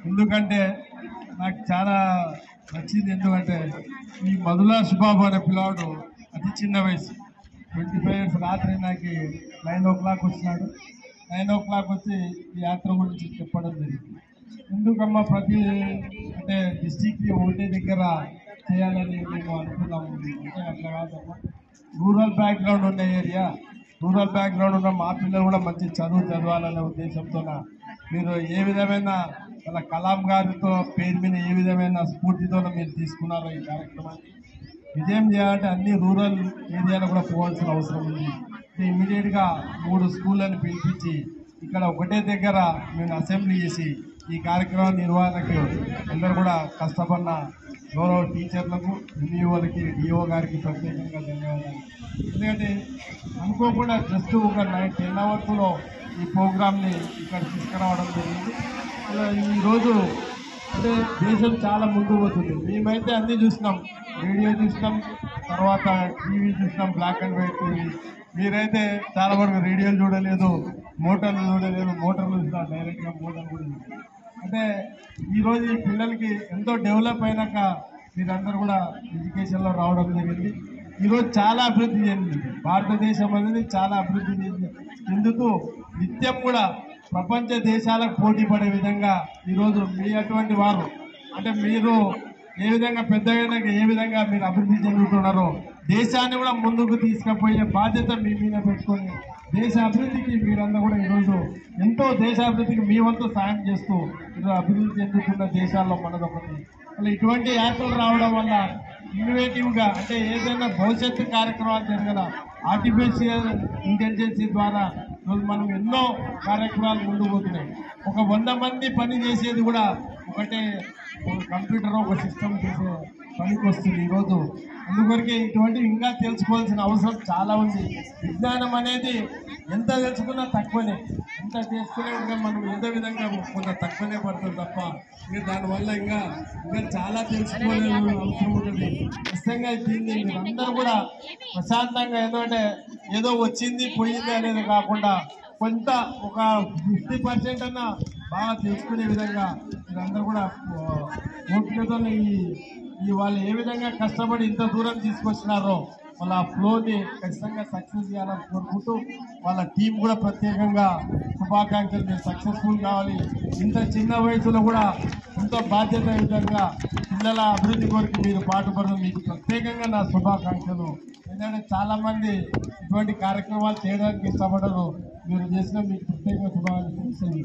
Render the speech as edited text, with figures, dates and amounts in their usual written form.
ఎందుకంటే నాకు చాలా నచ్చింది. ఎందుకంటే ఈ మధులా సుబాబు అనే పిల్లవాడు అతి చిన్న వయసు 25 ఇయర్స్. రాత్రి నాకు 9 o'clock వచ్చినాడు. 9 o'clock వచ్చి ఈ యాత్ర గురించి చెప్పడం జరిగింది. ఎందుకమ్మా ప్రతి అంటే డిస్టిక్కి ఒకటే దగ్గర చేయాలని మేము అనుకున్నాము. అంటే అట్లా కాదమ్మా, రూరల్ బ్యాక్గ్రౌండ్ ఉన్న ఏరియా, రూరల్ బ్యాక్గ్రౌండ్ ఉన్న మా పిల్లలు కూడా మంచి చదవాలనే ఉద్దేశంతో మీరు ఏ విధమైన వాళ్ళ కలాం గారితో పేరు మీద ఏ విధమైన స్ఫూర్తితో మీరు తీసుకున్నారో ఈ కార్యక్రమాన్ని విజయం చేయాలంటే అన్ని రూరల్ ఏరియాలో కూడా పోవాల్సిన అవసరం ఉంది. ఇమ్మీడియట్గా 3 స్కూళ్ళని పిలిపించి ఇక్కడ ఒకటే దగ్గర మేము అసెంబ్లీ చేసి ఈ కార్యక్రమం నిర్వహణకు అందరూ కూడా కష్టపడిన గౌరవ టీచర్లకు, ఎంఈఓలకి, డిఓ గారికి ప్రత్యేకంగా ధన్యవాదాలు. ఎందుకంటే అనుకోకుండా జస్ట్ ఒక 10 అవర్స్లో ఈ ప్రోగ్రామ్ని ఇక్కడ తీసుకురావడం జరిగింది. ఈరోజు అంటే దేశం చాలా ముందుకు పోతుంది. మేమైతే అన్నీ చూసినాం, రేడియో చూసినాం, తర్వాత టీవీ చూసినాం, బ్లాక్ అండ్ వైట్ టీవీ. మీరైతే చాలా వరకు రేడియోలు చూడలేదు, మోటార్లు చూడలేదు, మోటార్లు చూసినాం, డైరెక్ట్గా మోటార్లు కూడా చూసినాం. అంటే ఈరోజు ఈ పిల్లలకి ఎంతో డెవలప్ అయినాక మీరందరూ కూడా ఎడ్యుకేషన్లో రావడం జరిగింది. ఈరోజు చాలా అభివృద్ధి చెందింది భారతదేశం అనేది, చాలా అభివృద్ధి చెందింది. ఎందుకు నిత్యం కూడా ప్రపంచ దేశాలకు పోటీ పడే విధంగా ఈరోజు మీ అటువంటి వారు అంటే మీరు ఏ విధంగా పెద్దగా ఏ విధంగా మీరు అభివృద్ధి చెందుతున్నారో దేశాన్ని కూడా ముందుకు తీసుకుపోయే బాధ్యత మీ మీద పెట్టుకొని దేశ అభివృద్ధికి మీరందరూ కూడా ఈరోజు ఎంతో దేశాభివృద్ధికి మీ వంతు సాయం చేస్తూ ఈరోజు అభివృద్ధి చెందుతున్న దేశాల్లో మనదొకటి. అలా ఇటువంటి యాత్రలు రావడం వల్ల ఇన్నోవేటివ్గా అంటే ఏదైనా భవిష్యత్తు కార్యక్రమాలు జరగల ఆర్టిఫిషియల్ ఇంటెలిజెన్స్ ద్వారా మనం ఎన్నో కార్యక్రమాలు ముందుకు పోతున్నాయి. ఒక 100 మంది పని చేసేది కూడా ఒకటే కంప్యూటర్, ఒక సిస్టమ్ చేసే పనికి వస్తుంది ఈరోజు. అందుకొరకే ఇటువంటివి ఇంకా తెలుసుకోవాల్సిన అవసరం చాలా ఉంది. విజ్ఞానం అనేది ఎంత తెలుసుకున్నా తక్కువనే, ఎంత తెలుసుకునే ఇంకా మనం ఏదో విధంగా కొంత తక్కువనే పడుతుంది తప్ప ఇంకా దానివల్ల ఇంకా చాలా తెలుసుకోవాల్సిన అవసరం ఉంటుంది. ఖచ్చితంగా దీన్ని మీరందరూ కూడా ప్రశాంతంగా ఏదో వచ్చింది పోయింది అనేది కాకుండా కొంత ఒక 50% అన్నా బాగా తెలుసుకునే విధంగా మీరందరూ కూడా ఓపికతో ఈ వాళ్ళు ఏ విధంగా కష్టపడి ఇంత దూరం తీసుకొచ్చినారో వాళ్ళ ఫ్లోని ఖచ్చితంగా సక్సెస్ చేయాలని కోరుకుంటూ వాళ్ళ టీం కూడా ప్రత్యేకంగా శుభాకాంక్షలు. మీరు సక్సెస్ఫుల్ కావాలి. ఇంత చిన్న వయసులో కూడా ఎంతో బాధ్యత విధంగా పిల్లల అభివృద్ధి కొరకు మీరు పాటుపడడం మీకు ప్రత్యేకంగా నా శుభాకాంక్షలు. ఎందుకంటే చాలామంది ఇటువంటి కార్యక్రమాలు చేయడానికి ఇష్టపడరు. మీరు చేసిన మీకు ప్రత్యేక శుభాకాంక్షలు.